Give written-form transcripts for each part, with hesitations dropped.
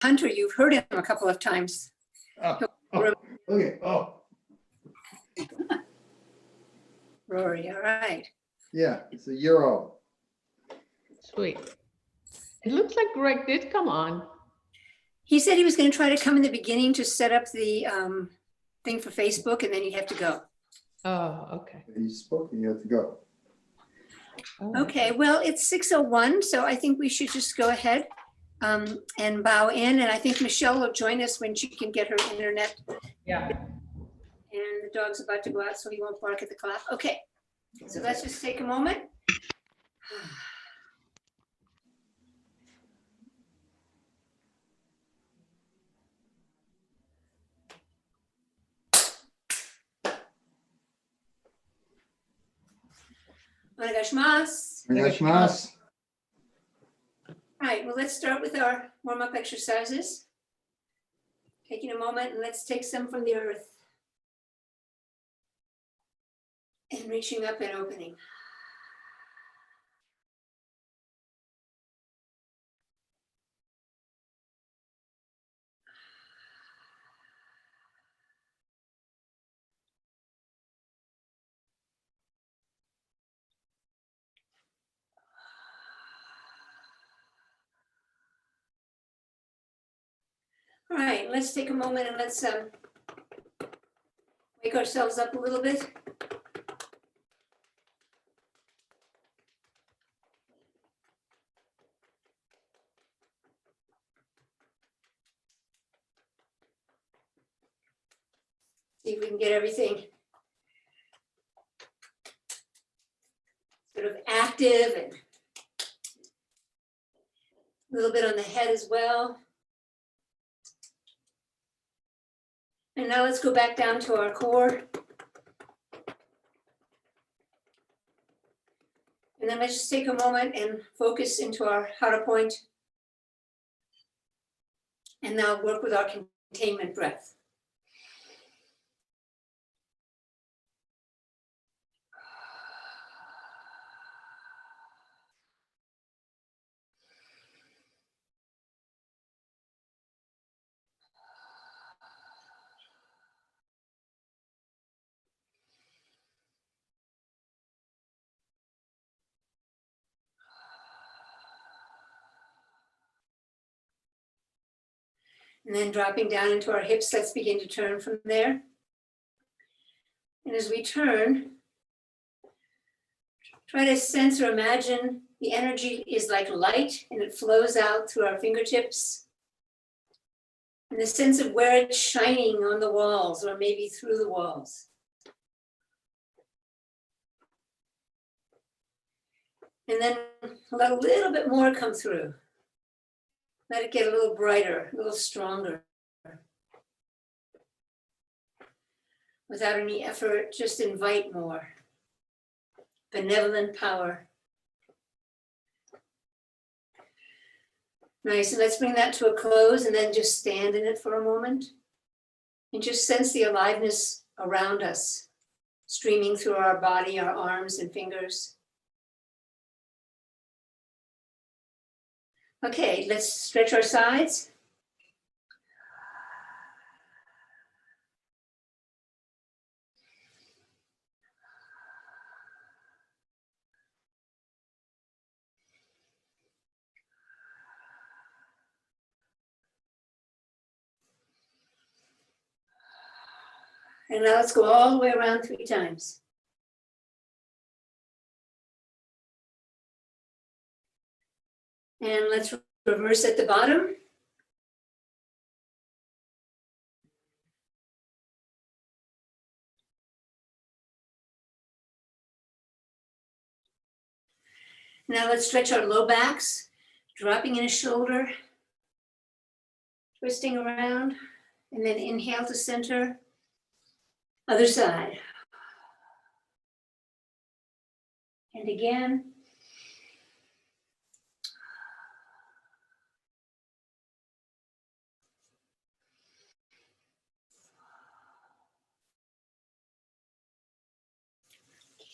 Hunter, you've heard him a couple of times. Okay. Rory, all right. Yeah, it's a euro. Sweet. It looks like Greg did come on. He said he was going to try to come in the beginning to set up the thing for Facebook, and then he'd have to go. Oh, okay. He spoke and you have to go. All right. Okay, well, it's 6:01, so I think we should just go ahead and bow in. And I think Michelle will join us when she can get her internet. Yeah. And the dog's about to go out, so he won't bark at the clock. Okay, so let's just take a moment. Onegaishimasu. Onegaishimasu. All right, well, let's start with our warm-up exercises. Taking a moment, and let's take some from the earth. And reaching up and opening. All right, let's take a moment and let's wake ourselves up a little bit. See if we can get everything sort of active and a little bit on the head as well. And now let's go back down to our core. And then let's just take a moment and focus into our heart point. And now work with our containment breath. And then dropping down into our hips, let's begin to turn from there. And as we turn, try to sense or imagine the energy is like light and it flows out through our fingertips. And the sense of where it's shining on the walls or maybe through the walls. And then let a little bit more come through. Let it get a little brighter, a little stronger. Without any effort, just invite more. Benevolent power. Nice, and let's bring that to a close and then just stand in it for a moment. And just sense the aliveness around us, streaming through our body, our arms and fingers. Okay, let's stretch our sides. And now let's go all the way around 3 times. And let's reverse at the bottom. Now let's stretch our low backs, dropping in a shoulder, twisting around, and then inhale to center. Other side. And again.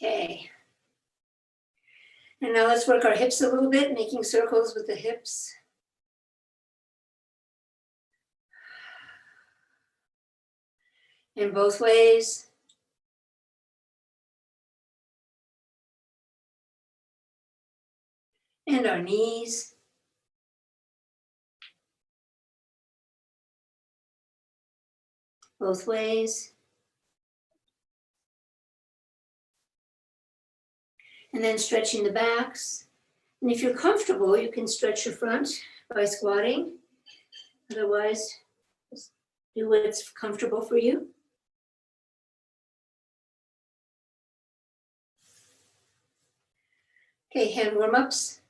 Okay. And now let's work our hips a little bit, making circles with the hips. And both ways. And our knees. Both ways. And then stretching the backs. And if you're comfortable, you can stretch your front by squatting. Otherwise, just do what's comfortable for you. Okay, hand warm-ups.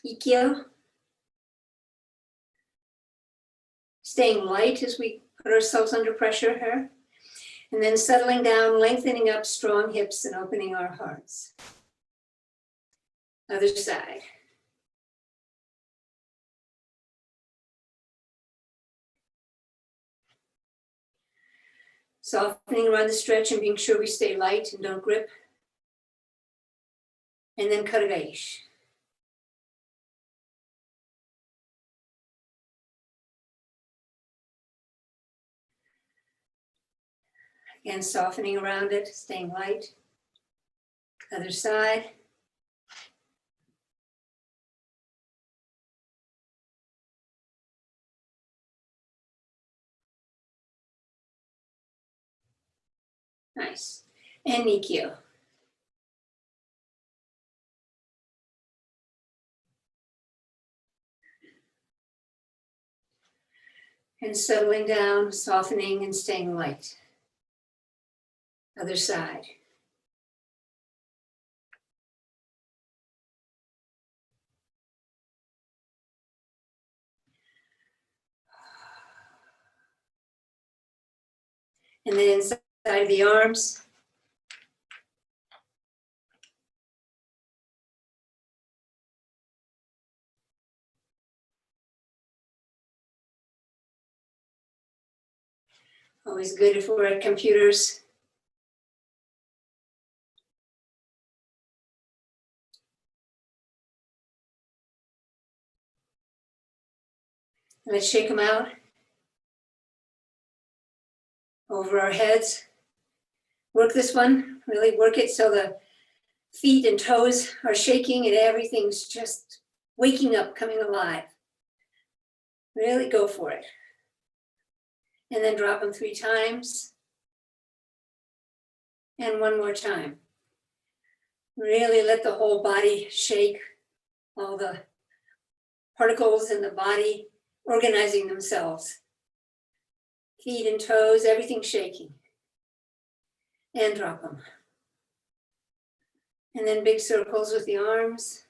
Ikkyo. Staying light as we put ourselves under pressure here. And then settling down, lengthening up strong hips and opening our hearts. Other side. Softening around the stretch and being sure we stay light and don't grip. And then Karagaish. Again, softening around it, staying light. Other side. Nice. And Nikyo. And settling down, softening and staying light. Other side. And then inside of the arms. Always good if we're at computers. Let's shake them out over our heads. Work this one, really work it so the feet and toes are shaking and everything's just waking up, coming alive. Really go for it. And then drop them 3 times. And one more time. Really let the whole body shake, all the particles in the body organizing themselves. Feet and toes, everything shaking. And drop them. And then big circles with the arms.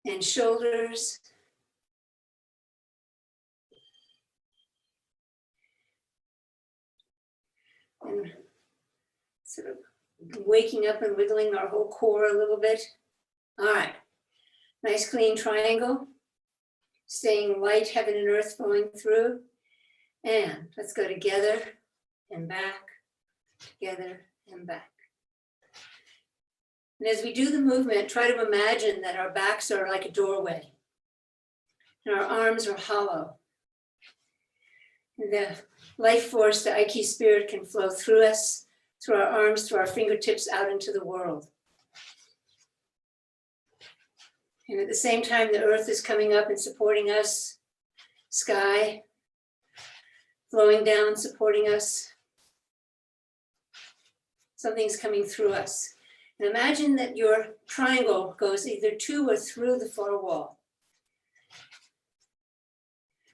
And shoulders. And sort of waking up and wiggling our whole core a little bit. All right, nice clean triangle. Staying light, heaven and earth flowing through. And let's go together and back, together and back. And as we do the movement, try to imagine that our backs are like a doorway and our arms are hollow. And the life force, the Aiki spirit can flow through us, through our arms, through our fingertips, out into the world. And at the same time, the earth is coming up and supporting us, sky flowing down, supporting us. Something's coming through us. And imagine that your triangle goes either to or through the far wall.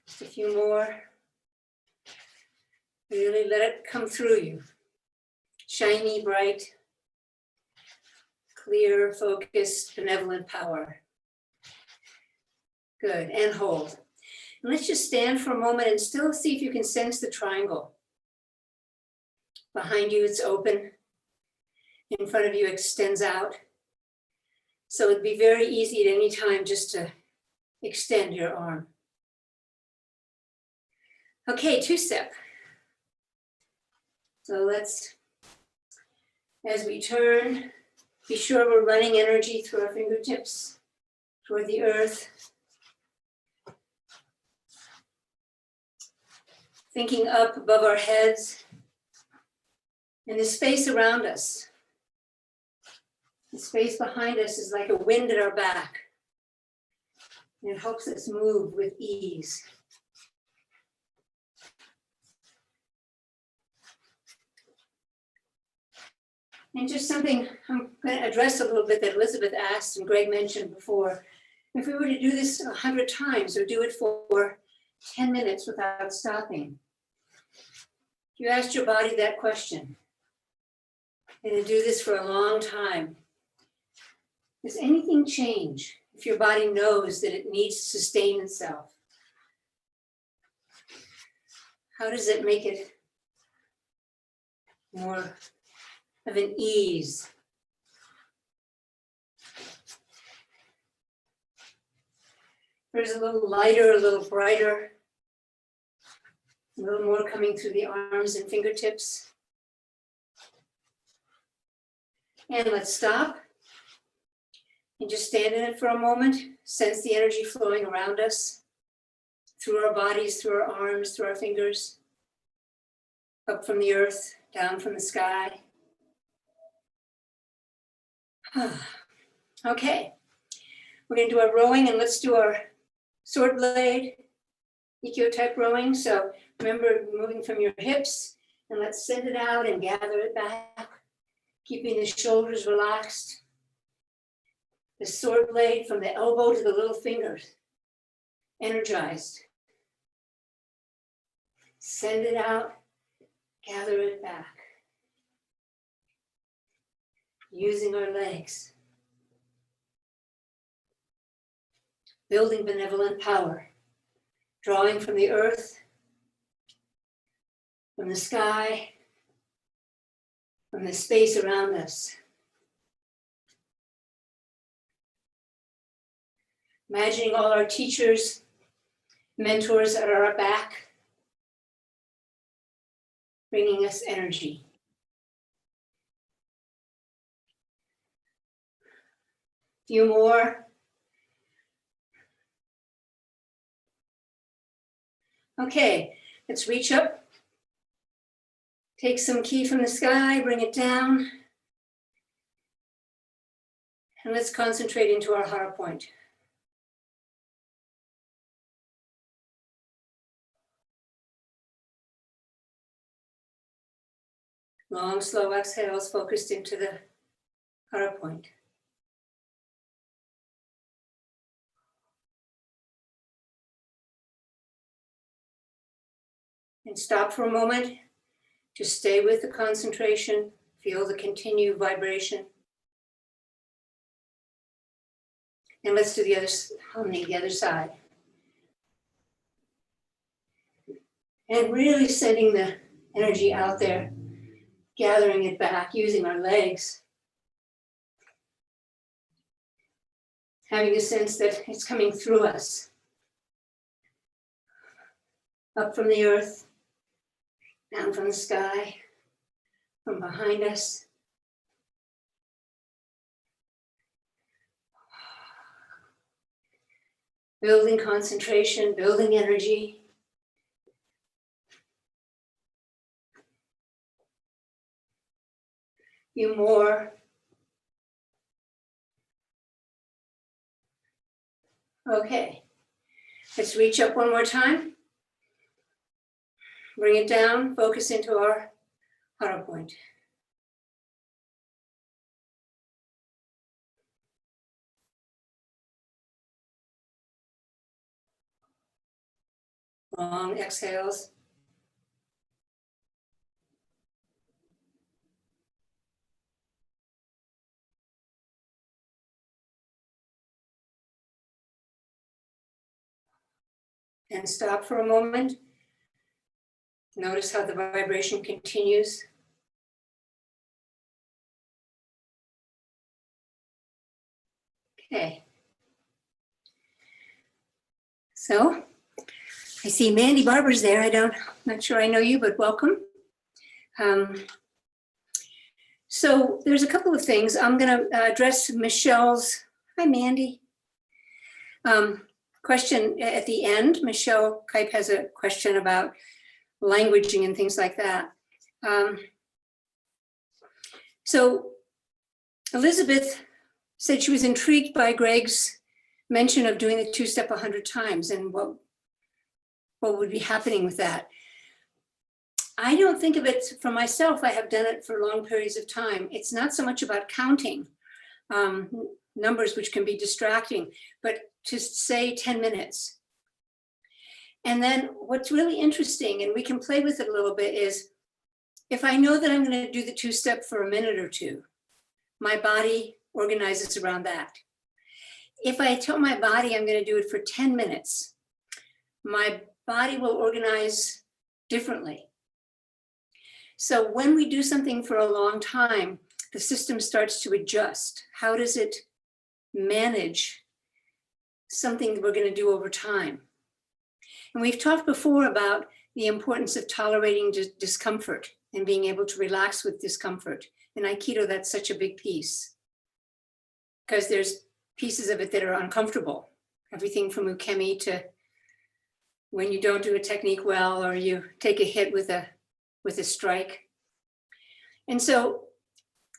Just a few more. Really let it come through you. Shiny, bright, clear, focused, benevolent power. Good, and hold. And let's just stand for a moment and still see if you can sense the triangle. Behind you, it's open. In front of you, extends out. So it'd be very easy at any time just to extend your arm. Okay, 2-step. So let's, as we turn, be sure we're running energy through our fingertips toward the earth. thinking up above our heads and the space around us. The space behind us is like a wind at our back. And it helps us move with ease. And just something I'm going to address a little bit that Elizabeth asked and Greg mentioned before. If we were to do this 100 times or do it for 10 minutes without stopping, if you asked your body that question, and to do this for a long time, does anything change if your body knows that it needs to sustain itself? How does it make it more of an ease? There's a little lighter, a little brighter, a little more coming through the arms and fingertips. And let's stop and just stand in it for a moment. Sense the energy flowing around us, through our bodies, through our arms, through our fingers, up from the earth, down from the sky. Okay, we're going to do our rowing, and let's do our sword blade, Aikido type rowing. So remember, moving from your hips, and let's send it out and gather it back, keeping the shoulders relaxed. The sword blade from the elbow to the little fingers, energized. Send it out, gather it back. Using our legs. Building benevolent power. Drawing from the earth, from the sky, from the space around us. Imagining all our teachers, mentors at our back, bringing us energy. Few more. Okay, let's reach up. Take some ki from the sky, bring it down. And let's concentrate into our heart point. Long, slow exhales focused into the heart point. And stop for a moment. Just stay with the concentration. Feel the continued vibration. And let's do the other harmony, the other side. And really sending the energy out there, gathering it back, using our legs. Having a sense that it's coming through us. Up from the earth, down from the sky, from behind us. Building concentration, building energy. Few more. Okay, let's reach up one more time. Bring it down, focus into our heart point. Long exhales. And stop for a moment. Notice how the vibration continues. Okay. So, I see Mandy Barber's there. Not sure I know you, but welcome. So there's a couple of things. I'm gonna address Michelle's, hi Mandy, question at the end. Michelle Kipe has a question about languaging and things like that. So Elizabeth said she was intrigued by Greg's mention of doing the two-step 100 times and what would be happening with that. I don't think of it for myself. I have done it for long periods of time. It's not so much about counting numbers, which can be distracting, but to say 10 minutes. And then what's really interesting, and we can play with it a little bit, is if I know that I'm going to do the two-step for a minute or two, my body organizes around that. If I tell my body I'm going to do it for 10 minutes, my body will organize differently. So when we do something for a long time, the system starts to adjust. How does it manage something we're going to do over time? And we've talked before about the importance of tolerating discomfort and being able to relax with discomfort. In Aikido, that's such a big piece because there's pieces of it that are uncomfortable. Everything from ukemi to when you don't do a technique well, or you take a hit with a strike. And so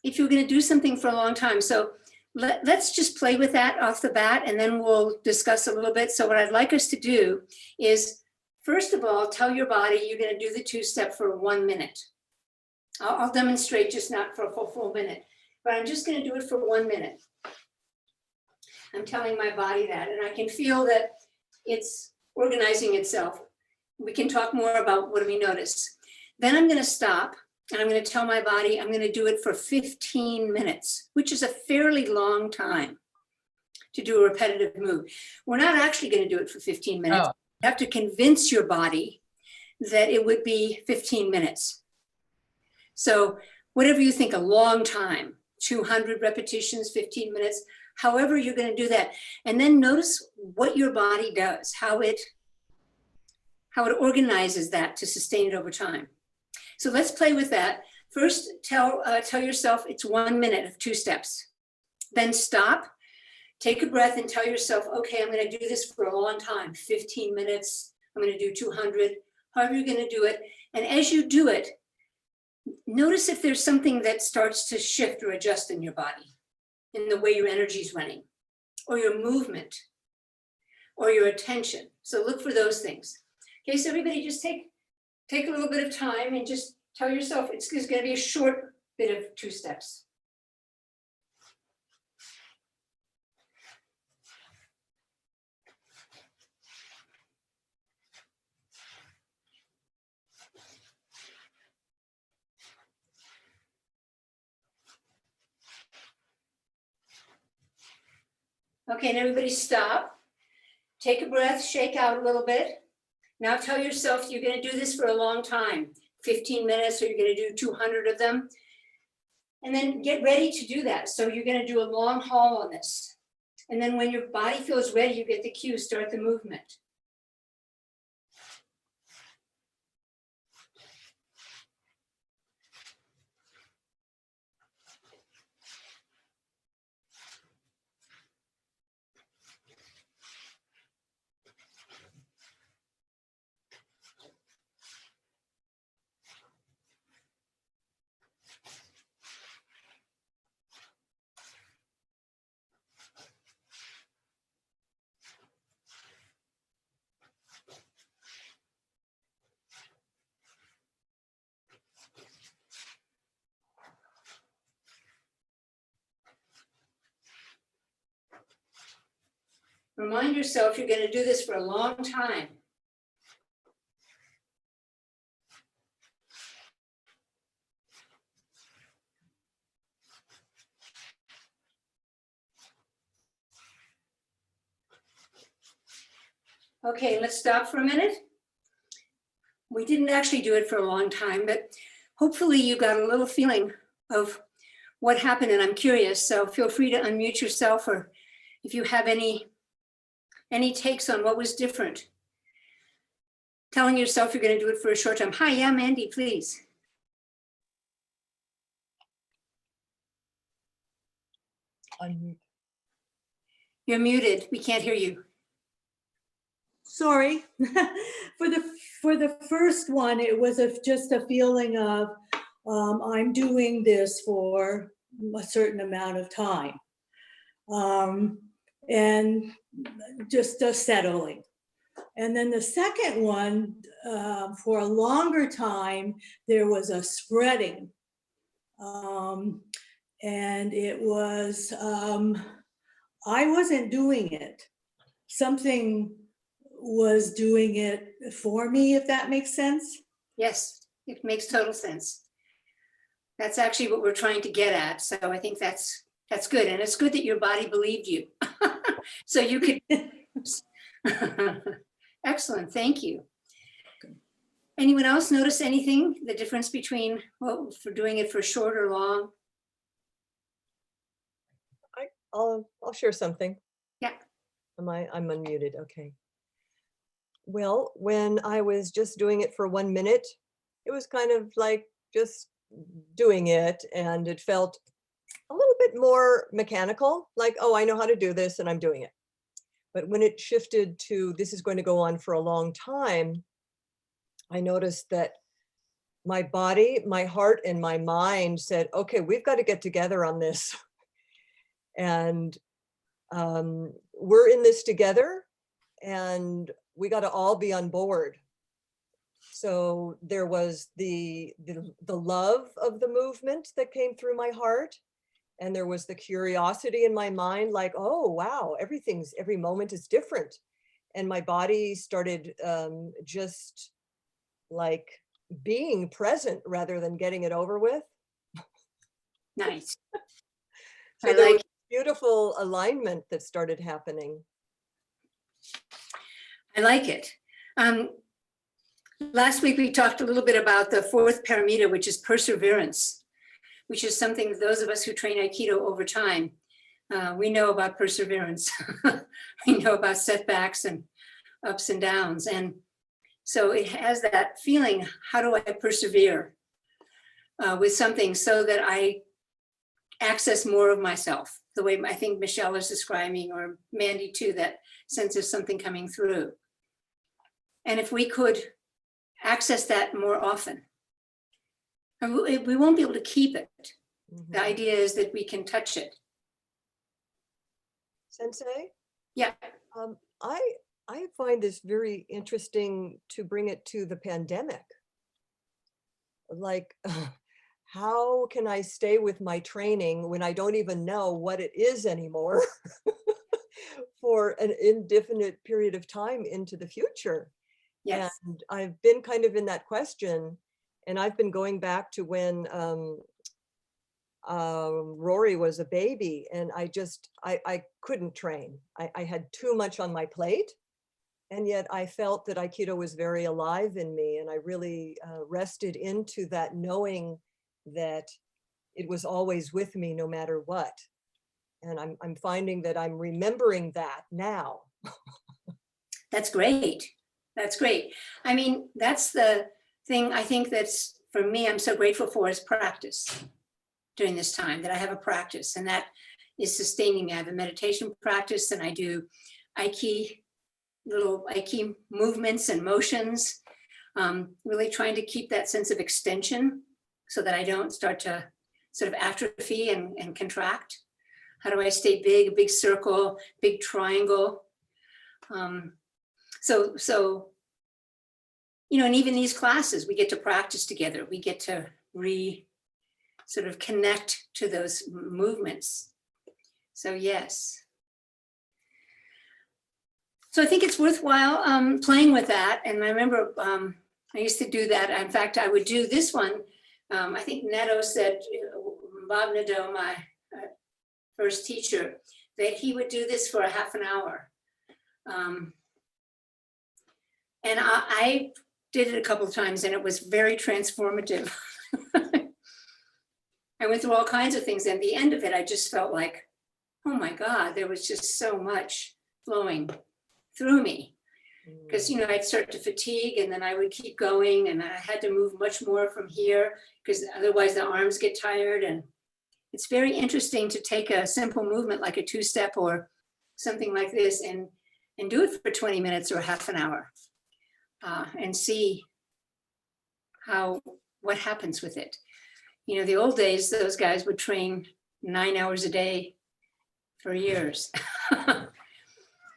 if you're going to do something for a long time, so let's just play with that off the bat, and then we'll discuss a little bit. So what I'd like us to do is, first of all, tell your body you're going to do the two-step for 1 minute. I'll demonstrate, just not for a full minute, but I'm just going to do it for 1 minute. I'm telling my body that, and I can feel that it's organizing itself. We can talk more about what do we notice. Then I'm going to stop, and I'm going to tell my body I'm going to do it for 15 minutes, which is a fairly long time to do a repetitive move. We're not actually going to do it for 15 minutes. Oh. You have to convince your body that it would be 15 minutes. So whatever you think a long time, 200 repetitions, 15 minutes, however you're going to do that. And then notice what your body does, how it organizes that to sustain it over time. So let's play with that. First, tell yourself it's 1 minute of two steps. Then stop, take a breath and tell yourself, okay, I'm going to do this for a long time, 15 minutes. I'm going to do 200, however you're going to do it. And as you do it, notice if there's something that starts to shift or adjust in your body, in the way your energy is running, or your movement, or your attention. So look for those things. Okay, so everybody just take a little bit of time and just tell yourself it's going to be a short bit of two steps. Okay, and everybody stop. Take a breath, shake out a little bit. Now tell yourself you're going to do this for a long time, 15 minutes, or you're going to do 200 of them. And then get ready to do that. So you're going to do a long haul on this. And then when your body feels ready, you get the cue, start the movement. Remind yourself you're going to do this for a long time. Okay, let's stop for a minute. We didn't actually do it for a long time, but hopefully you got a little feeling of what happened, and I'm curious, so feel free to unmute yourself, or if you have any takes on what was different. Telling yourself you're going to do it for a short time. Hi, yeah, Mandy, please. Unmute. You're muted. We can't hear you. sorry. For the first one, it was just a feeling of I'm doing this for a certain amount of time, and just a settling. And then the second one, for a longer time, there was a spreading, and it was I wasn't doing it. Something was doing it for me, if that makes sense. Yes, it makes total sense. That's actually what we're trying to get at. So I think that's good. And it's good that your body believed you. So you could. Excellent, thank you. Anyone else notice anything, the difference between for doing it for short or long? I'll share something. Yeah. I'm unmuted, okay. Well, when I was just doing it for 1 minute, it was kind of like just doing it, and it felt a little bit more mechanical, like, oh, I know how to do this and I'm doing it. But when it shifted to this is going to go on for a long time, I noticed that my body, my heart, and my mind said, okay, we've got to get together on this. And we're in this together, and we got to all be on board. So there was the love of the movement that came through my heart, and there was the curiosity in my mind, like, oh wow, every moment is different, and my body started just like being present rather than getting it over with. Nice. So there was beautiful alignment that started happening. I like it. Last week, we talked a little bit about the fourth paramita, which is perseverance, which is something that those of us who train Aikido over time, we know about perseverance. We know about setbacks and ups and downs. And so it has that feeling, how do I persevere with something so that I access more of myself, the way I think Michelle is describing, or Mandy too, that sense of something coming through. And if we could access that more often, we won't be able to keep it. Mm-hmm. The idea is that we can touch it. Sensei? Yeah. I find this very interesting to bring it to the pandemic. Like, how can I stay with my training when I don't even know what it is anymore for an indefinite period of time into the future? Yes. And I've been kind of in that question, and I've been going back to when Rory was a baby, and I couldn't train. I had too much on my plate, and yet I felt that Aikido was very alive in me, and I really rested into that, knowing that it was always with me no matter what. And I'm finding that I'm remembering that now. That's great. That's great. I mean, that's the thing I think that's, for me, I'm so grateful for, is practice during this time, that I have a practice, and that is sustaining me. I have a meditation practice, and I do little Aiki movements and motions, really trying to keep that sense of extension so that I don't start to sort of atrophy and contract. How do I stay big, a big circle, big triangle? So, you know, and even these classes, we get to practice together. We get to sort of connect to those movements. So yes. So I think it's worthwhile playing with that. And I remember I used to do that. In fact, I would do this one. I think Neto said, Bob Nadeau, my first teacher, that he would do this for a half an hour. And I did it a couple of times, and it was very transformative. I went through all kinds of things, and at the end of it, I just felt like, oh my God, there was just so much flowing through me. Because, you know, I'd start to fatigue, and then I would keep going, and I had to move much more from here, because otherwise the arms get tired. And it's very interesting to take a simple movement like a two-step or something like this and and do it for 20 minutes or half an hour and see what happens with it. You know, the old days, those guys would train 9 hours a day for years.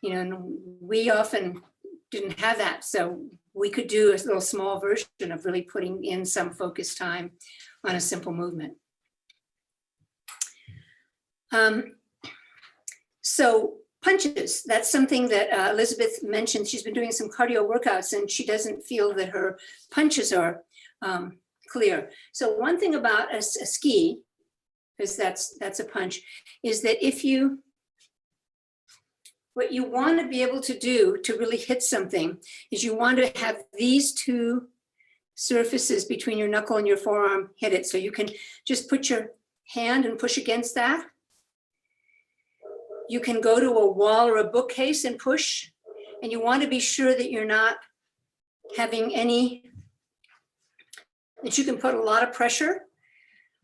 You know, and we often didn't have that. So we could do a little small version of really putting in some focus time on a simple movement. So punches, that's something that Elizabeth mentioned. She's been doing some cardio workouts and she doesn't feel that her punches are clear. So one thing about a ski, because that's a punch, is that what you want to be able to do to really hit something is you want to have these two surfaces between your knuckle and your forearm hit it. So you can just put your hand and push against that. You can go to a wall or a bookcase and push, and you want to be sure that you're not having that you can put a lot of pressure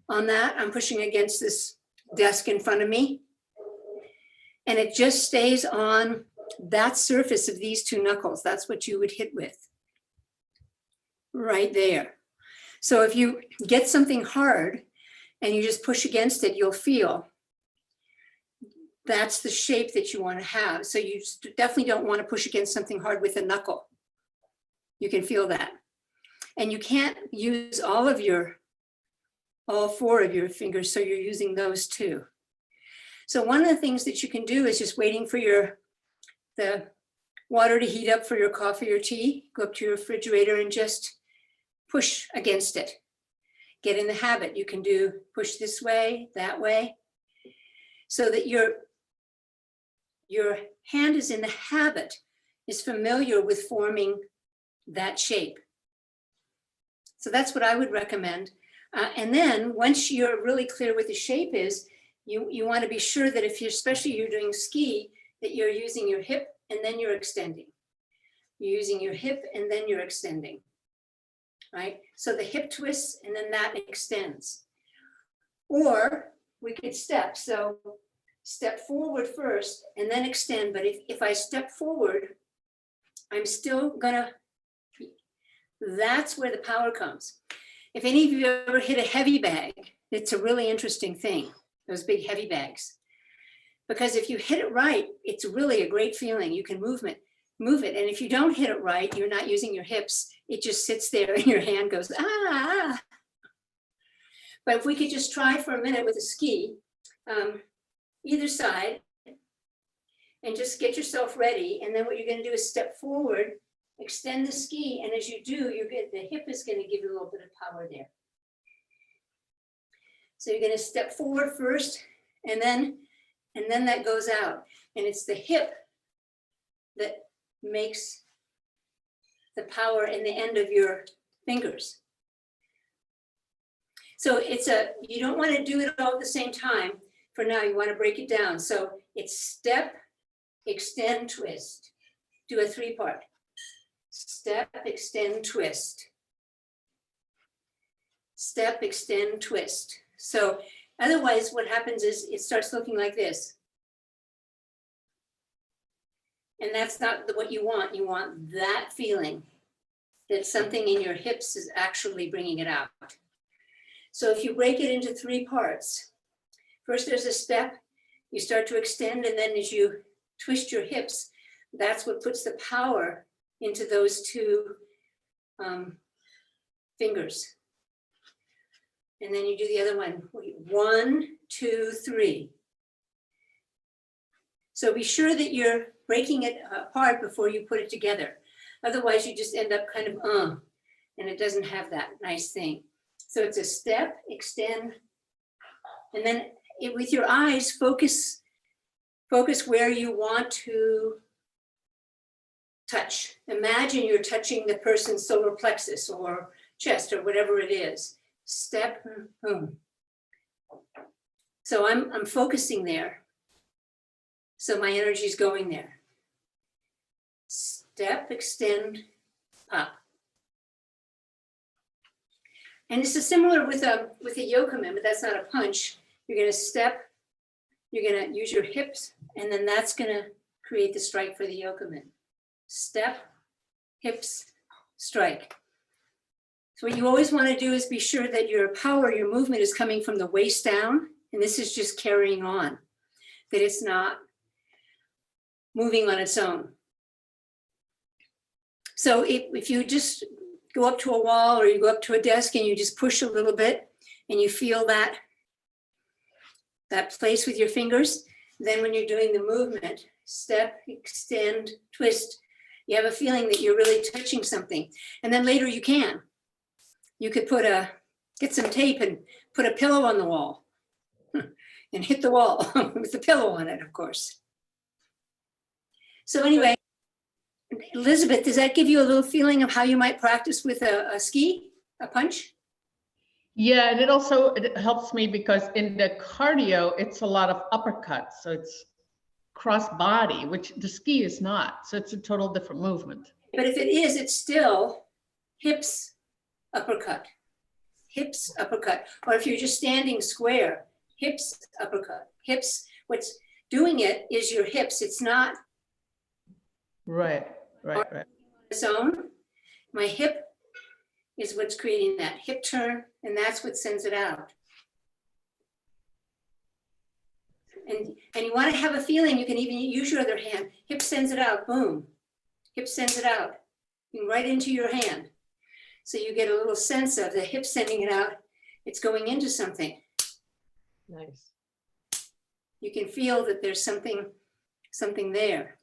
on that. I'm pushing against this desk in front of me. And it just stays on that surface of these two knuckles. That's what you would hit with, right there. So if you get something hard and you just push against it, you'll feel that's the shape that you want to have. So you definitely don't want to push against something hard with a knuckle. You can feel that. And you can't use all four of your fingers, so you're using those two. So one of the things that you can do is just waiting for the water to heat up for your coffee or tea, go up to your refrigerator and just push against it. Get in the habit. You can push this way, that way, so that your hand is in the habit, is familiar with forming that shape. So that's what I would recommend. And then once you're really clear what the shape is, you want to be sure that especially you're doing ski, that you're using your hip and then you're extending. You're using your hip and then you're extending, right? So the hip twists and then that extends. Or we could step. So step forward first and then extend. But if I step forward, I'm still that's where the power comes. If any of you ever hit a heavy bag, it's a really interesting thing, those big heavy bags. Because if you hit it right, it's really a great feeling. You can move it. And if you don't hit it right, you're not using your hips, it just sits there and your hand goes, ah. But if we could just try for a minute with a ski, either side, and just get yourself ready. And then what you're going to do is step forward, extend the ski, and as you do, the hip is going to give you a little bit of power there. So you're going to step forward first, and then that goes out. And it's the hip that makes the power in the end of your fingers. So you don't want to do it all at the same time. For now, you want to break it down. So it's step, extend, twist. Do a 3-part. Step, extend, twist. Step, extend, twist. So otherwise what happens is it starts looking like this. And that's not what you want. You want that feeling that something in your hips is actually bringing it out. So if you break it into 3 parts, first there's a step, you start to extend, and then as you twist your hips, that's what puts the power into those 2 fingers. And then you do the other one. 1, 2, 3. So be sure that you're breaking it apart before you put it together. Otherwise, you just end up kind of, and it doesn't have that nice thing. So it's a step, extend, and then with your eyes, focus where you want to touch. Imagine you're touching the person's solar plexus or chest or whatever it is. Step, boom. So I'm focusing there. So my energy is going there. Step, extend, pop. And this is similar with a yokomen, but that's not a punch. You're going to step, you're going to use your hips, and then that's going to create the strike for the yokomen. Step, hips, strike. So what you always want to do is be sure that your power, your movement is coming from the waist down, and this is just carrying on, that it's not moving on its own. So if you just go up to a wall or you go up to a desk and you just push a little bit and you feel that place with your fingers, then when you're doing the movement, step, extend, twist, you have a feeling that you're really touching something. And then later you can. You could get some tape and put a pillow on the wall and hit the wall with the pillow on it, of course. So anyway, Elizabeth, does that give you a little feeling of how you might practice with a ski, a punch? Yeah, and it helps me because in the cardio, it's a lot of uppercuts. So it's cross body, which the ski is not. So it's a total different movement. But if it is, it's still hips, uppercut, hips, uppercut. Or if you're just standing square, hips, uppercut, hips. What's doing it is your hips. It's not Right. its own. My hip is what's creating that hip turn, and that's what sends it out. And you want to have a feeling, you can even use your other hand. Hip sends it out, boom. Hip sends it out, right into your hand. So you get a little sense of the hip sending it out. It's going into something. Nice. You can feel that there's something there.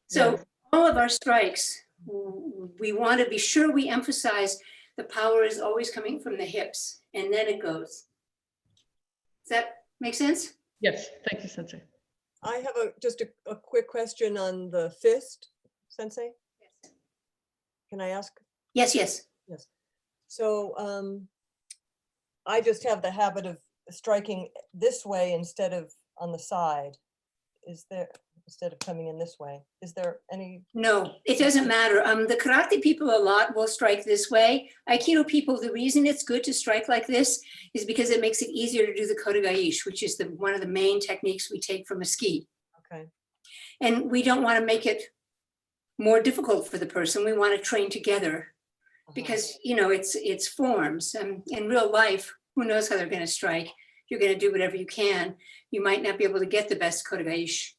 So Yes. all of our strikes, we want to be sure we emphasize the power is always coming from the hips, and then it goes. Does that make sense? Yes, thank you, Sensei. I have just a quick question on the fist, Sensei. Yes. Can I ask? Yes. Yes. So I just have the habit of striking this way instead of on the side. Instead of coming in this way? Is there any? No, it doesn't matter. The karate people a lot will strike this way. Aikido people, the reason it's good to strike like this is because it makes it easier to do the kodagaishi, which is one of the main techniques we take from a ski. Okay. And we don't want to make it more difficult for the person. We want to train together because, it's forms. In real life, who knows how they're going to strike? You're going to do whatever you can. You might not be able to get the best kodagaishi.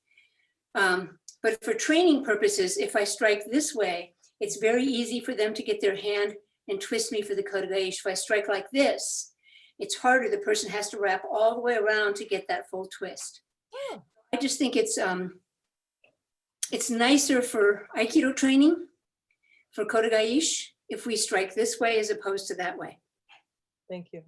But for training purposes, if I strike this way, it's very easy for them to get their hand and twist me for the kodagaishi. If I strike like this, it's harder. The person has to wrap all the way around to get that full twist. Oh. I just think it's nicer for Aikido training, for kodagaishi, if we strike this way as opposed to that way. Thank you.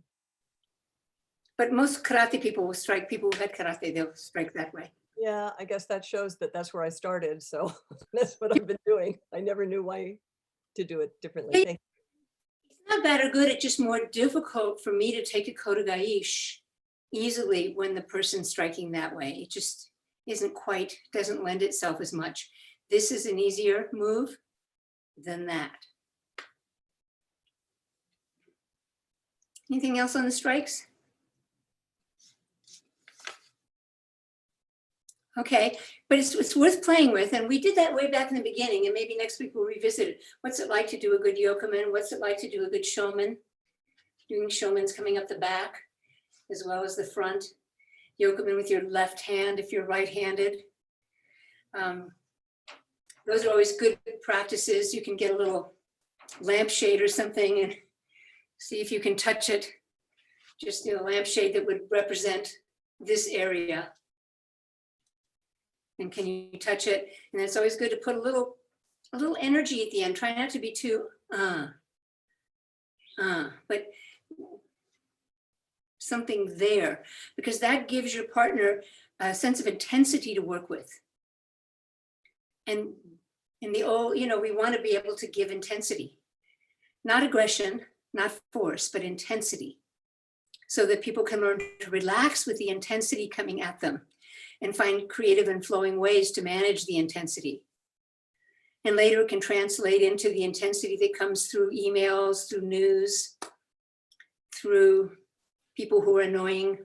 But most karate people will strike, people who had karate, they'll strike that way. Yeah, I guess that shows that that's where I started. So that's what I've been doing. I never knew why to do it differently. Thank It's not bad or good, it's just more difficult for me to take a kodagaishi easily when the person's striking that way. It just doesn't lend itself as much. This is an easier move than that. Anything else on the strikes? Okay, but it's worth playing with, and we did that way back in the beginning, and maybe next week we'll revisit it. What's it like to do a good yokomen? What's it like to do a good shomen? Doing shomens coming up the back as well as the front. Yokomen with your left hand if you're right-handed. Those are always good practices. You can get a little lampshade or something and see if you can touch it. Just a lampshade that would represent this area. And can you touch it? And it's always good to put a little energy at the end. Try not to be too, but something there, because that gives your partner a sense of intensity to work with. And in the old, we want to be able to give intensity, not aggression, not force, but intensity, so that people can learn to relax with the intensity coming at them and find creative and flowing ways to manage the intensity. And later it can translate into the intensity that comes through emails, through news, through people who are annoying,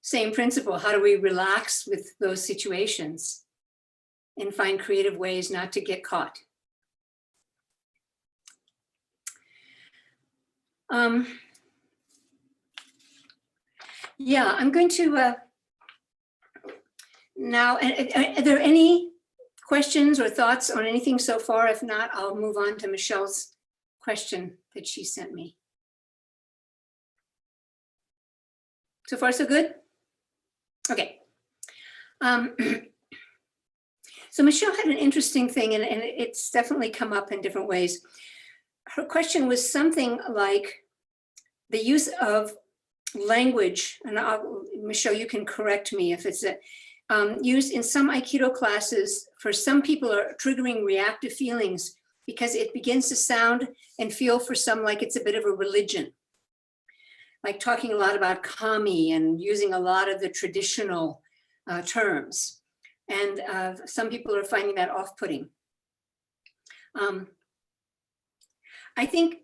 Same principle. How do we relax with those situations and find creative ways not to get caught? Yeah, I'm going to now, are there any questions or thoughts on anything so far? If not, I'll move on to Michelle's question that she sent me. So far, so good? Okay. So Michelle had an interesting thing, and it's definitely come up in different ways. Her question was something like the use of language, and Michelle, you can correct me if it's used in some Aikido classes. For some people are triggering reactive feelings because it begins to sound and feel for some like it's a bit of a religion. Like talking a lot about kami and using a lot of the traditional terms. And some people are finding that off-putting. I think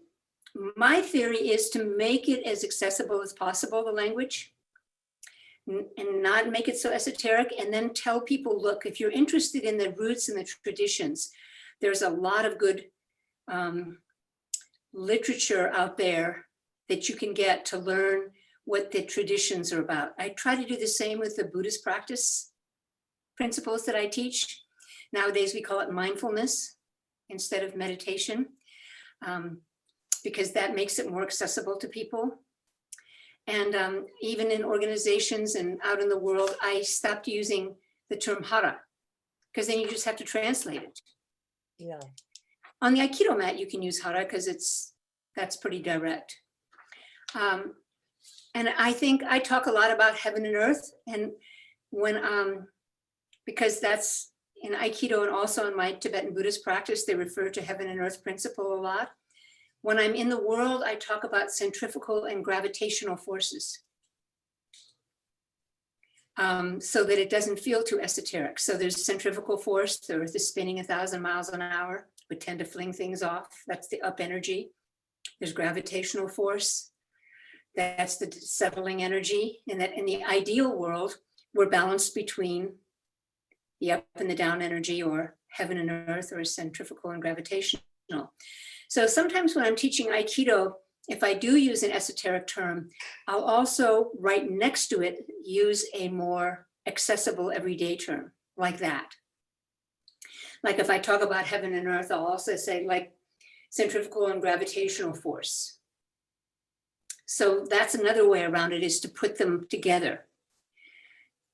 my theory is to make it as accessible as possible, the language, and not make it so esoteric, and then tell people, look, if you're interested in the roots and the traditions, there's a lot of good literature out there that you can get to learn what the traditions are about. I try to do the same with the Buddhist practice principles that I teach. Nowadays, we call it mindfulness instead of meditation, because that makes it more accessible to people. And even in organizations and out in the world, I stopped using the term hara, because then you just have to translate it. Yeah. On the Aikido mat, you can use hara because that's pretty direct. And I think I talk a lot about heaven and earth, and when because that's in Aikido and also in my Tibetan Buddhist practice, they refer to heaven and earth principle a lot. When I'm in the world, I talk about centrifugal and gravitational forces, so that it doesn't feel too esoteric. So there's centrifugal force, the earth is spinning 1,000 miles an hour, would tend to fling things off. That's the up energy. There's gravitational force. That's the settling energy. And that in the ideal world, we're balanced between the up and the down energy, or heaven and earth, or centrifugal and gravitational. So sometimes when I'm teaching Aikido, if I do use an esoteric term, I'll also right next to it use a more accessible everyday term like that. Like if I talk about heaven and earth, I'll also say like centrifugal and gravitational force. So that's another way around it, is to put them together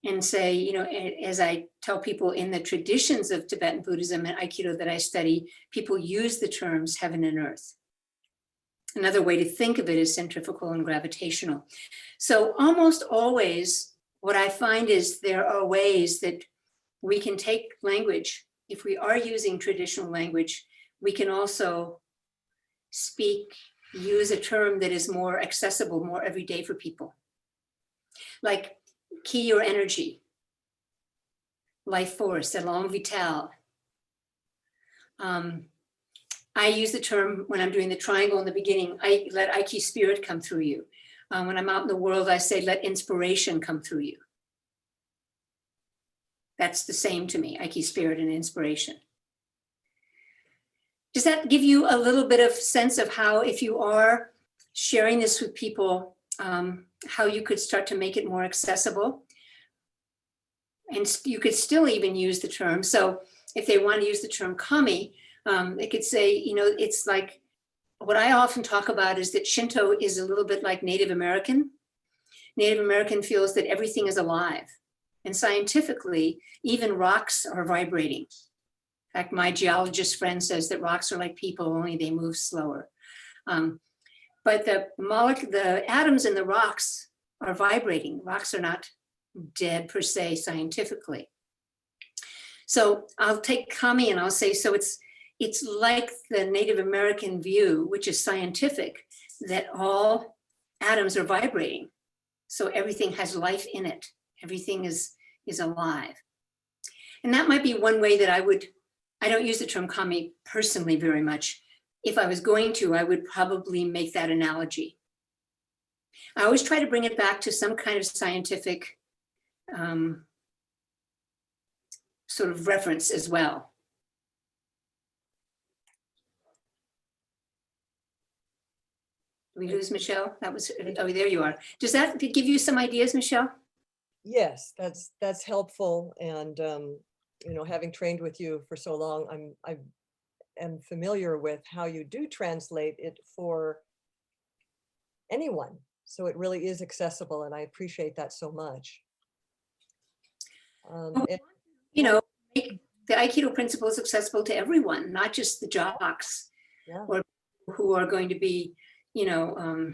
and say, you know, as I tell people in the traditions of Tibetan Buddhism and Aikido that I study, people use the terms heaven and earth. Another way to think of it is centrifugal and gravitational. So almost always what I find is there are ways that we can take language. If we are using traditional language, we can also use a term that is more accessible, more everyday for people. Like ki or energy, life force, elan vital. I use the term when I'm doing the triangle in the beginning, I let Aiki spirit come through you. When I'm out in the world, I say, let inspiration come through you. That's the same to me, Aiki spirit and inspiration. Does that give you a little bit of sense of how, if you are sharing this with people, how you could start to make it more accessible? And you could still even use the term. So if they want to use the term kami, they could say, you know, it's like, what I often talk about is that Shinto is a little bit like Native American. Native American feels that everything is alive. And scientifically, even rocks are vibrating. In fact, my geologist friend says that rocks are like people, only they move slower. But the atoms in the rocks are vibrating. Rocks are not dead per se scientifically. So I'll take kami and I'll say, so it's like the Native American view, which is scientific, that all atoms are vibrating. So everything has life in it. Everything is alive. And that might be one way that I don't use the term kami personally very much. If I was going to, I would probably make that analogy. I always try to bring it back to some kind of scientific sort of reference as well. Did we lose Michelle? That was, oh, there you are. Does that give you some ideas, Michelle? Yes, that's helpful. And, you know, having trained with you for so long, I am familiar with how you do translate it for anyone. So it really is accessible, and I appreciate that so much. You know, make the Aikido principles accessible to everyone, not just the jocks Yeah. or who are going to be, you know,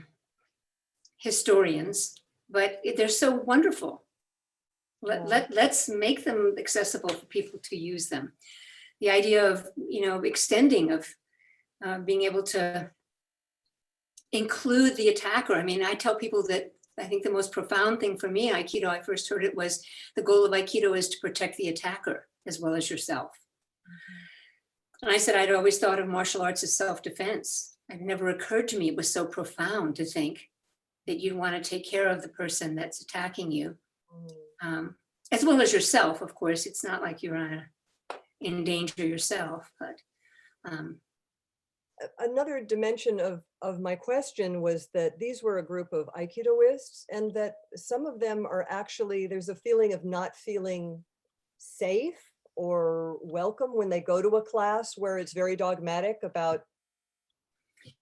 historians, but they're so wonderful. Let's make them accessible for people to use them. The idea of, you know, extending, of being able to include the attacker. I mean, I tell people that I think the most profound thing for me, Aikido, I first heard it was the goal of Aikido is to protect the attacker as well as yourself. And I said, I'd always thought of martial arts as self-defense. It never occurred to me it was so profound to think that you want to take care of the person that's attacking you, as well as yourself, of course. It's not like you're in danger yourself, but. Another dimension of my question was that these were a group of Aikidoists, and that some of them are actually, there's a feeling of not feeling safe or welcome when they go to a class where it's very dogmatic about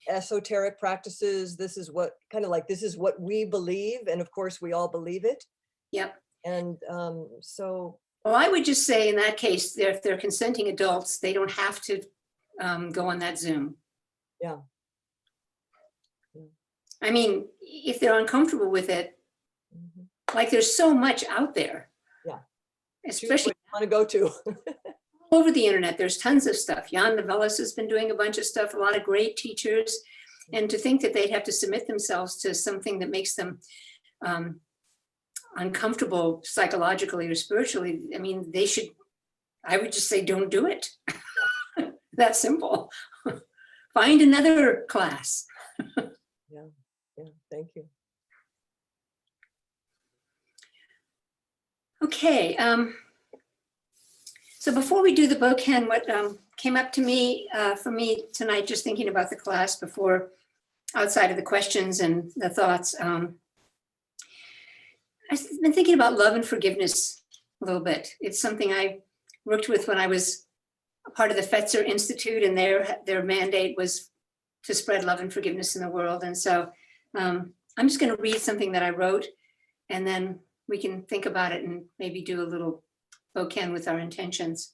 esoteric practices. This is what, kind of like, this is what we believe. And of course, we all believe it. Yep. And so. Well, I would just say in that case, if they're consenting adults, they don't have to go on that Zoom. Yeah. I mean, if they're uncomfortable with it, like there's so much out there. Yeah. Especially want to go to. all over the internet, there's tons of stuff. Jan Novellis has been doing a bunch of stuff, a lot of great teachers. And to think that they'd have to submit themselves to something that makes them uncomfortable psychologically or spiritually, I mean, they should, I would just say, don't do it. That's simple. Find another class. Yeah, thank you. Okay. So before we do the Boken, what came up to me, for me tonight, just thinking about the class before, outside of the questions and the thoughts, I've been thinking about love and forgiveness a little bit. It's something I worked with when I was a part of the Fetzer Institute, and their mandate was to spread love and forgiveness in the world. And so I'm just going to read something that I wrote, and then we can think about it and maybe do a little Boken with our intentions.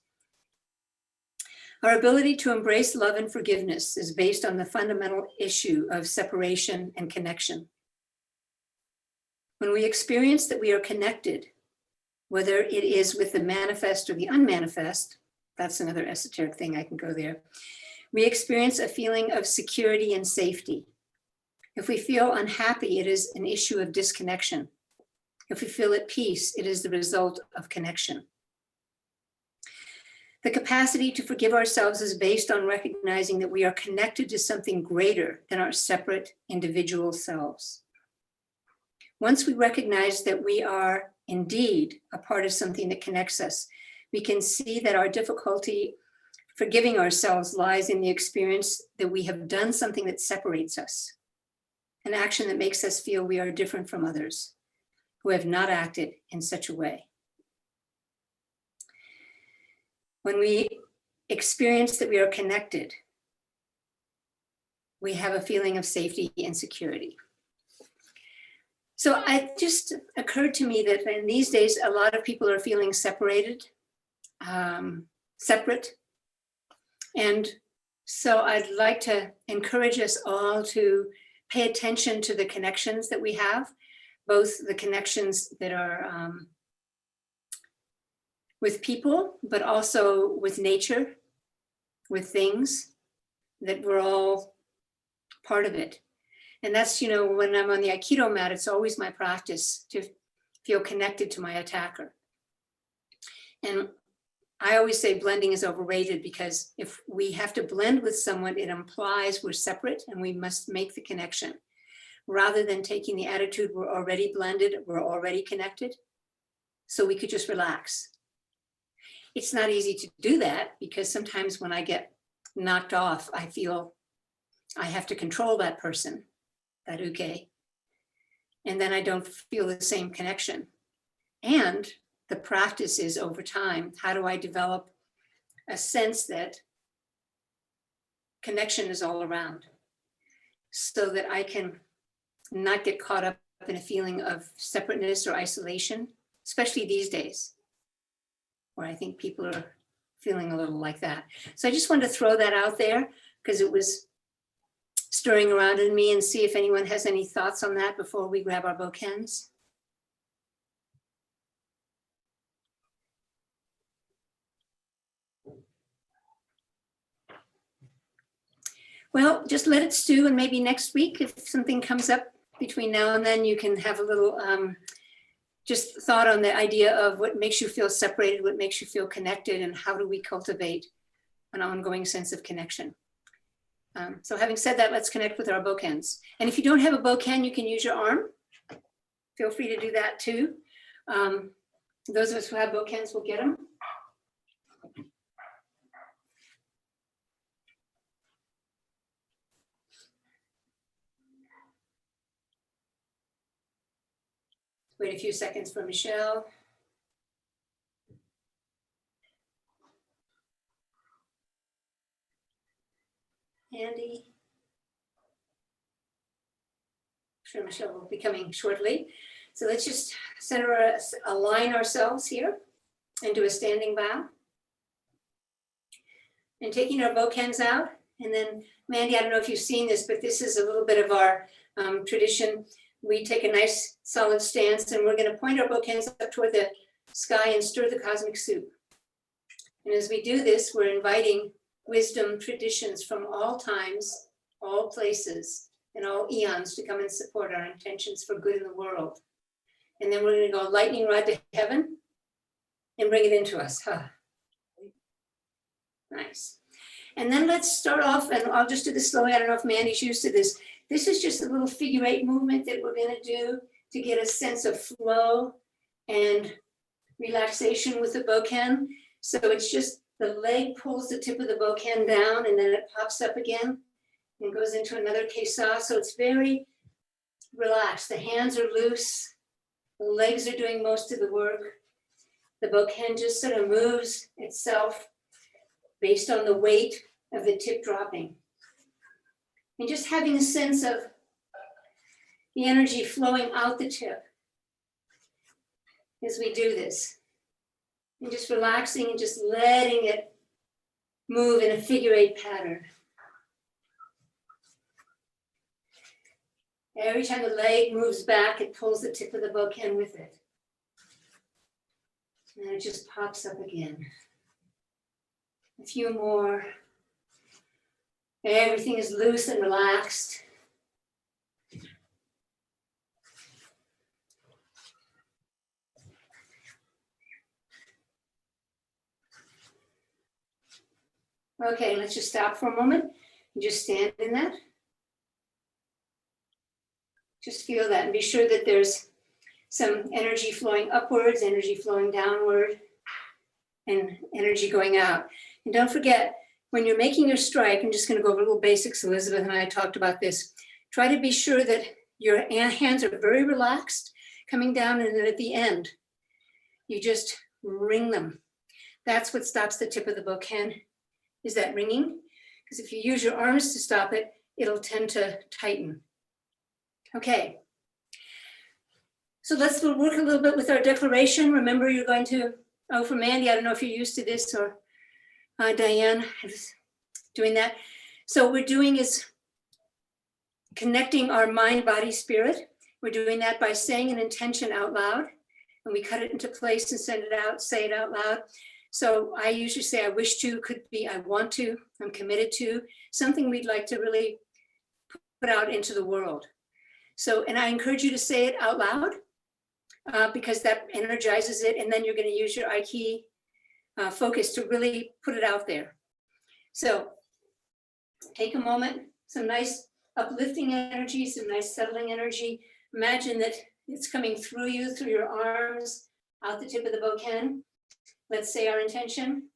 Our ability to embrace love and forgiveness is based on the fundamental issue of separation and connection. When we experience that we are connected, whether it is with the manifest or the unmanifest, that's another esoteric thing, I can go there. We experience a feeling of security and safety. If we feel unhappy, it is an issue of disconnection. If we feel at peace, it is the result of connection. The capacity to forgive ourselves is based on recognizing that we are connected to something greater than our separate individual selves. Once we recognize that we are indeed a part of something that connects us, we can see that our difficulty forgiving ourselves lies in the experience that we have done something that separates us, an action that makes us feel we are different from others who have not acted in such a way. When we experience that we are connected, we have a feeling of safety and security. So it just occurred to me that in these days, a lot of people are feeling separated, separate. And so I'd like to encourage us all to pay attention to the connections that we have, both the connections that are with people, but also with nature, with things, that we're all part of it. And that's, you know, when I'm on the Aikido mat, it's always my practice to feel connected to my attacker. And I always say blending is overrated, because if we have to blend with someone, it implies we're separate and we must make the connection. rather than taking the attitude we're already blended, we're already connected, so we could just relax. It's not easy to do that because sometimes when I get knocked off, I feel I have to control that person, that uke, and then I don't feel the same connection. And the practice is over time, how do I develop a sense that connection is all around so that I can not get caught up in a feeling of separateness or isolation, especially these days, where I think people are feeling a little like that. So I just wanted to throw that out there because it was stirring around in me, and see if anyone has any thoughts on that before we grab our bokens. Well, just let it stew, and maybe next week, if something comes up between now and then, you can have a little just thought on the idea of what makes you feel separated, what makes you feel connected, and how do we cultivate an ongoing sense of connection. So having said that, let's connect with our bokens. And if you don't have a boken, you can use your arm. Feel free to do that too. Those of us who have bokens will get them. Wait a few seconds for Michelle. Andy. I'm sure Michelle will be coming shortly. So let's just align ourselves here and do a standing bow. And taking our bokens out. And then, Mandy, I don't know if you've seen this, but this is a little bit of our tradition. We take a nice solid stance, and we're going to point our bokens up toward the sky and stir the cosmic soup. And as we do this, we're inviting wisdom traditions from all times, all places, and all eons to come and support our intentions for good in the world. And then we're going to go lightning rod to heaven and bring it into us. Huh. Nice. And then let's start off, and I'll just do this slowly. I don't know if Mandy's used to this. This is just a little figure 8 movement that we're going to do to get a sense of flow and relaxation with the boken. So it's just the leg pulls the tip of the boken down, and then it pops up again and goes into another kesa. So it's very relaxed. The hands are loose. The legs are doing most of the work. The boken just sort of moves itself based on the weight of the tip dropping. And just having a sense of the energy flowing out the tip as we do this. And just relaxing and just letting it move in a figure 8 pattern. Every time the leg moves back, it pulls the tip of the boken with it. And it just pops up again. A few more. Everything is loose and relaxed. Okay, let's just stop for a moment and just stand in that. Just feel that and be sure that there's some energy flowing upwards, energy flowing downward, and energy going out. And don't forget, when you're making your strike, I'm just going to go over little basics. Elizabeth and I talked about this. Try to be sure that your hands are very relaxed, coming down, and then at the end, you just wring them. That's what stops the tip of the boken, is that wringing. Because if you use your arms to stop it, it'll tend to tighten. Okay. So let's work a little bit with our declaration. Remember, you're going to, for Mandy, I don't know if you're used to this, or Diane is doing that. So what we're doing is connecting our mind, body, spirit. We're doing that by saying an intention out loud, and we cut it into place and send it out, say it out loud. So I usually say I wish to, could be I want to, I'm committed to, something we'd like to really put out into the world. So, and I encourage you to say it out loud because that energizes it, and then you're going to use your Aiki focus to really put it out there. So take a moment, some nice uplifting energy, some nice settling energy. Imagine that it's coming through you, through your arms, out the tip of the bokken. Let's say our intention.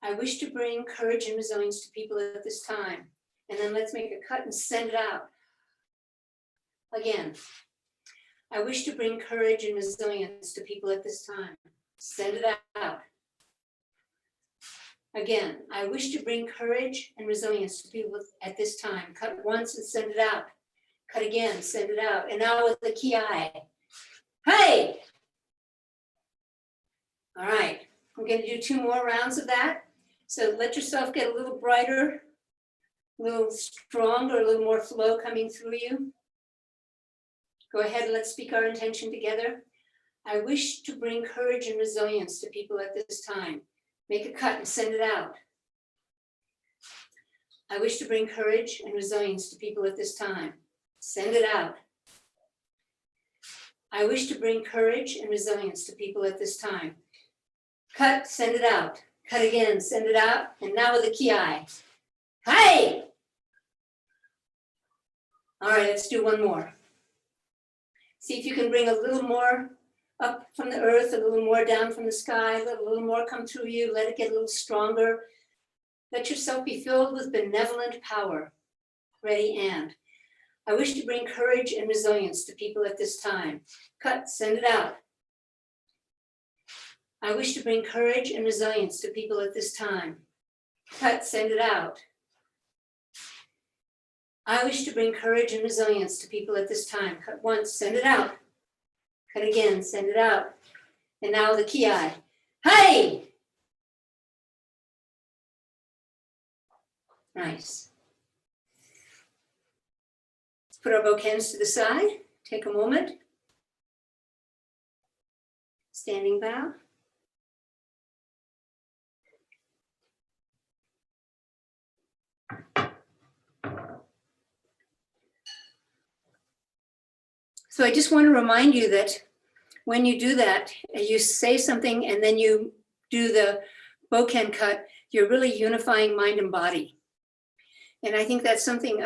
I wish to bring courage and resilience to people at this time. And then let's make a cut and send it out. Again, I wish to bring courage and resilience to people at this time. Send it out. Again, I wish to bring courage and resilience to people at this time. Cut once and send it out. Cut again, send it out. And now with the ki. Hey! All right, I'm going to do 2 more rounds of that. So let yourself get a little brighter, a little stronger, a little more flow coming through you. Go ahead and let's speak our intention together. I wish to bring courage and resilience to people at this time. Make a cut and send it out. I wish to bring courage and resilience to people at this time. Send it out. I wish to bring courage and resilience to people at this time. Cut, send it out. Cut again, send it out. And now with the ki. Hey! All right, let's do 1 more. See if you can bring a little more up from the earth, a little more down from the sky, let a little more come through you, let it get a little stronger. Let yourself be filled with benevolent power. Ready, and. I wish to bring courage and resilience to people at this time. Cut, send it out. I wish to bring courage and resilience to people at this time. Cut, send it out. I wish to bring courage and resilience to people at this time. Cut once, send it out. Cut again, send it out. And now the ki. Hey! Nice. Let's put our bokkens to the side. Take a moment. Standing bow. So I just want to remind you that when you do that, you say something and then you do the bokken cut, you're really unifying mind and body. And I think that's something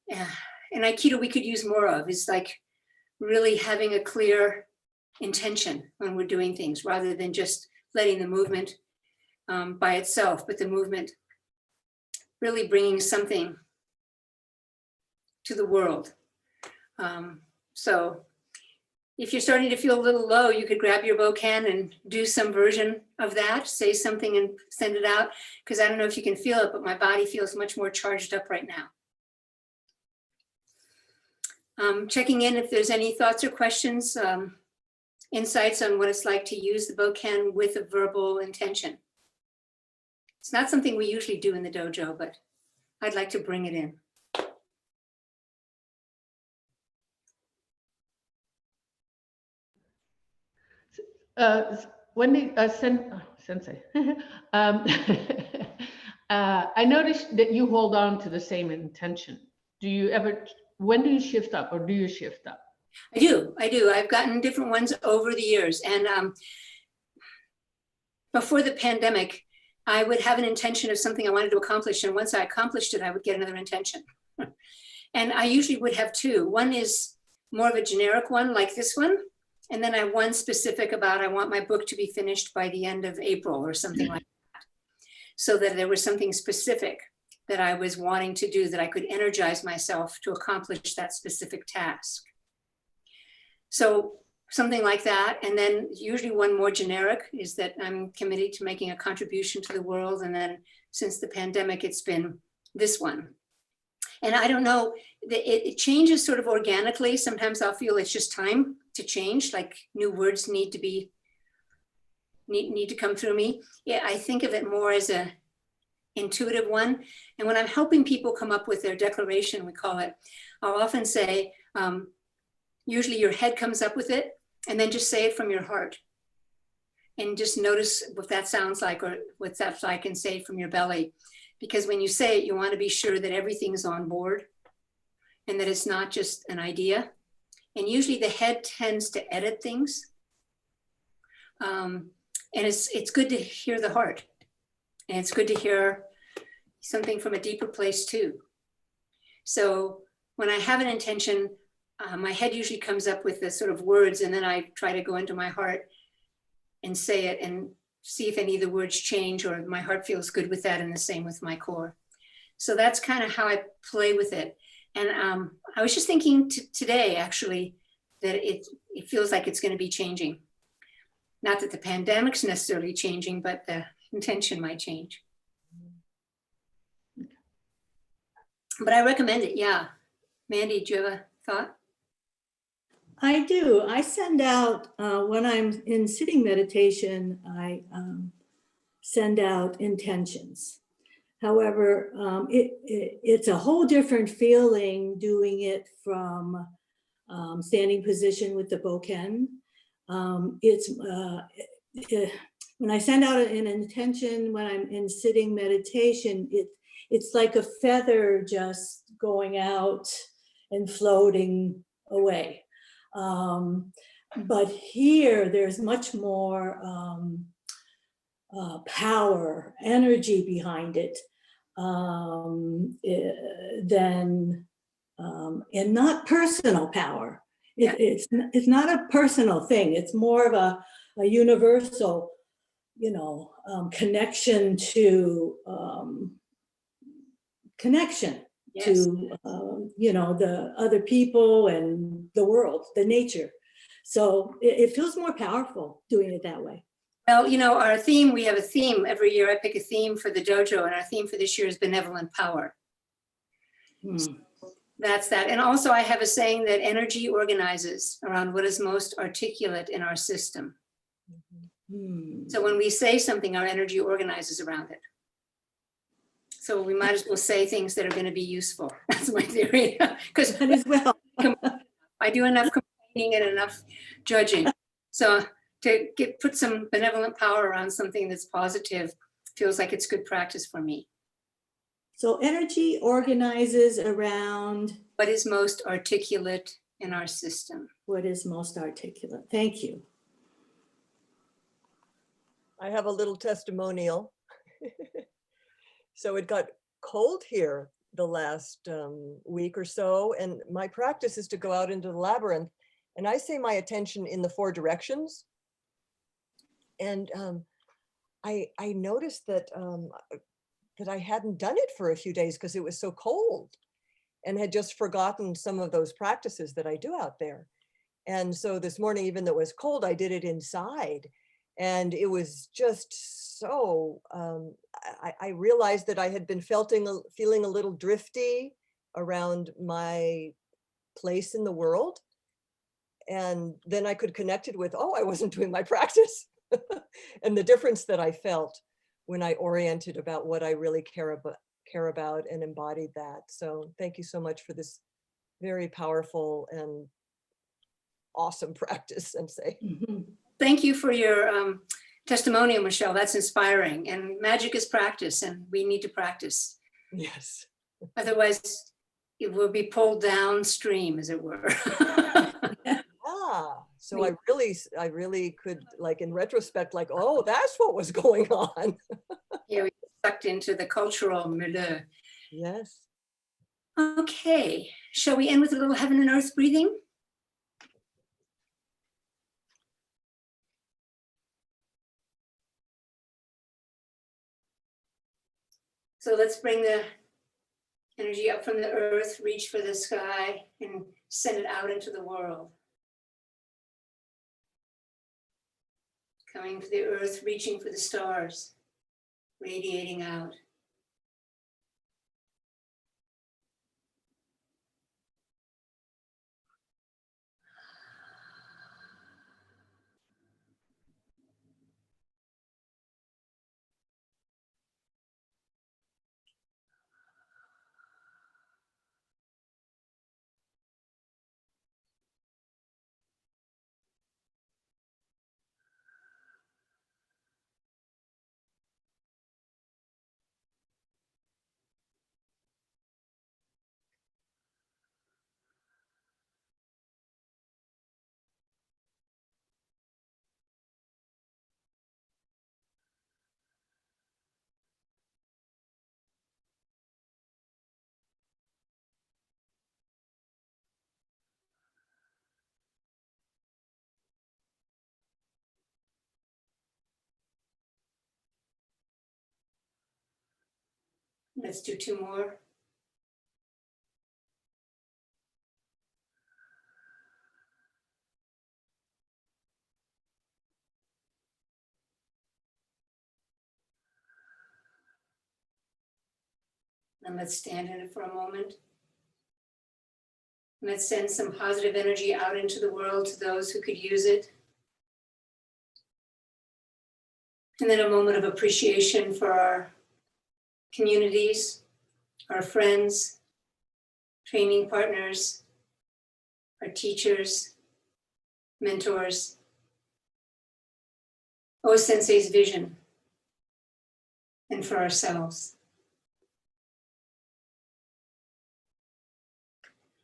in Aikido we could use more of, is like really having a clear intention when we're doing things rather than just letting the movement by itself, but the movement really bringing something to the world. So if you're starting to feel a little low, you could grab your bokken and do some version of that, say something and send it out, because I don't know if you can feel it, but my body feels much more charged up right now. Checking in if there's any thoughts or questions, insights on what it's like to use the bokken with a verbal intention. It's not something we usually do in the dojo, but I'd like to bring it in. Wendy, Sensei, I noticed that you hold on to the same intention. Do you ever, when do you shift up, or do you shift up? I do. I've gotten different ones over the years. And before the pandemic, I would have an intention of something I wanted to accomplish. And once I accomplished it, I would get another intention. And I usually would have 2. One is more of a generic one, like this one. And then I have one specific about, I want my book to be finished by the end of April or something like that. So that there was something specific that I was wanting to do, that I could energize myself to accomplish that specific task. So something like that. And then usually one more generic is that I'm committed to making a contribution to the world. And then since the pandemic, it's been this one. And I don't know, it changes sort of organically. Sometimes I'll feel it's just time to change, like new words need to come through me. Yeah, I think of it more as a intuitive one. And when I'm helping people come up with their declaration, we call it, I'll often say, usually your head comes up with it, and then just say it from your heart. And just notice what that sounds like, or what that's like, and say it from your belly. Because when you say it, you want to be sure that everything's on board and that it's not just an idea. And usually the head tends to edit things. And it's good to hear the heart. And it's good to hear something from a deeper place too. So when I have an intention, my head usually comes up with the sort of words, and then I try to go into my heart and say it and see if any of the words change or my heart feels good with that, and the same with my core. So that's kind of how I play with it. And I was just thinking today, actually, that it feels like it's going to be changing. Not that the pandemic's necessarily changing, but the intention might change. But I recommend it, yeah. Mandy, do you have a thought? I do. I send out, when I'm in sitting meditation, I send out intentions. However, it's a whole different feeling doing it from standing position with the bokken. When I send out an intention, when I'm in sitting meditation, it's like a feather just going out and floating away. But here, there's much more power, energy behind it than, and not personal power. It's not a personal thing. It's more of a universal, connection to Yes. to the other people and the world, the nature. So it feels more powerful doing it that way. Well, our theme, we have a theme every year. I pick a theme for the dojo, and our theme for this year is benevolent power. That's that. And also I have a saying that energy organizes around what is most articulate in our system. So when we say something, our energy organizes around it. So we might as well say things that are going to be useful. That's my theory. Because That as well. I do enough complaining and enough judging. So to put some benevolent power around something that's positive feels like it's good practice for me. So energy organizes around What is most articulate in our system? what is most articulate. Thank you. I have a little testimonial. So it got cold here the last week or so, and my practice is to go out into the labyrinth, and I say my attention in the 4 directions. And I noticed that that I hadn't done it for a few days because it was so cold, and had just forgotten some of those practices that I do out there. And so this morning, even though it was cold, I did it inside. And it was just so, I realized that I had been feeling a little drifty around my place in the world. And then I could connect it with, oh, I wasn't doing my practice. And the difference that I felt when I oriented about what I really care about and embodied that. So thank you so much for this very powerful and awesome practice, and say. Thank you for your testimonial, Michelle. That's inspiring. And magic is practice, and we need to practice. Yes. Otherwise, it will be pulled downstream, as it were. So I really could, like, in retrospect, like, oh, that's what was going on. Yeah, we get sucked into the cultural milieu. Yes. Okay, shall we end with a little heaven and earth breathing? So let's bring the energy up from the earth, reach for the sky, and send it out into the world. Coming to the earth, reaching for the stars, radiating out. Let's do 2 more. And let's stand in it for a moment. And let's send some positive energy out into the world to those who could use it. And then a moment of appreciation for our communities, our friends, training partners, our teachers, mentors. O Sensei's vision, and for ourselves.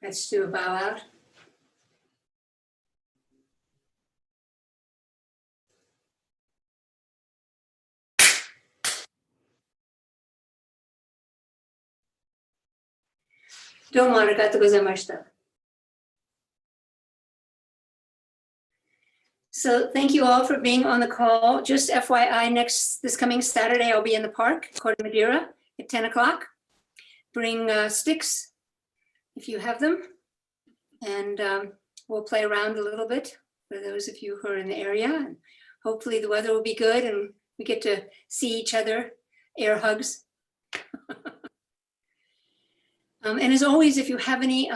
Let's do a bow out. Domo arigatou gozaimashita. So thank you all for being on the call. Just FYI, this coming Saturday, I'll be in the park, Corte Madera, at 10 o'clock. Bring sticks if you have them. And we'll play around a little bit for those of you who are in the area. And hopefully the weather will be good and we get to see each other, air hugs. And as always, if you have any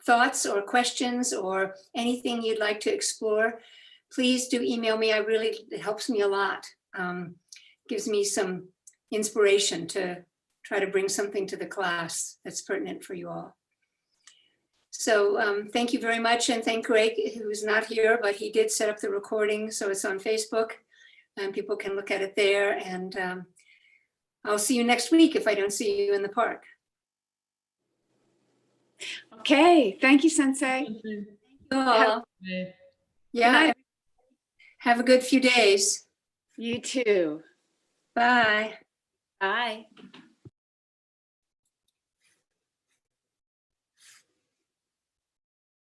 thoughts or questions or anything you'd like to explore, please do email me. It helps me a lot. Gives me some inspiration to try to bring something to the class that's pertinent for you all. So thank you very much. And thank Greg, who's not here, but he did set up the recording. So it's on Facebook and people can look at it there. And I'll see you next week if I don't see you in the park. Okay, thank you, Sensei. Oh, Okay. yeah. night. Have a good few days. You too. Bye. Bye.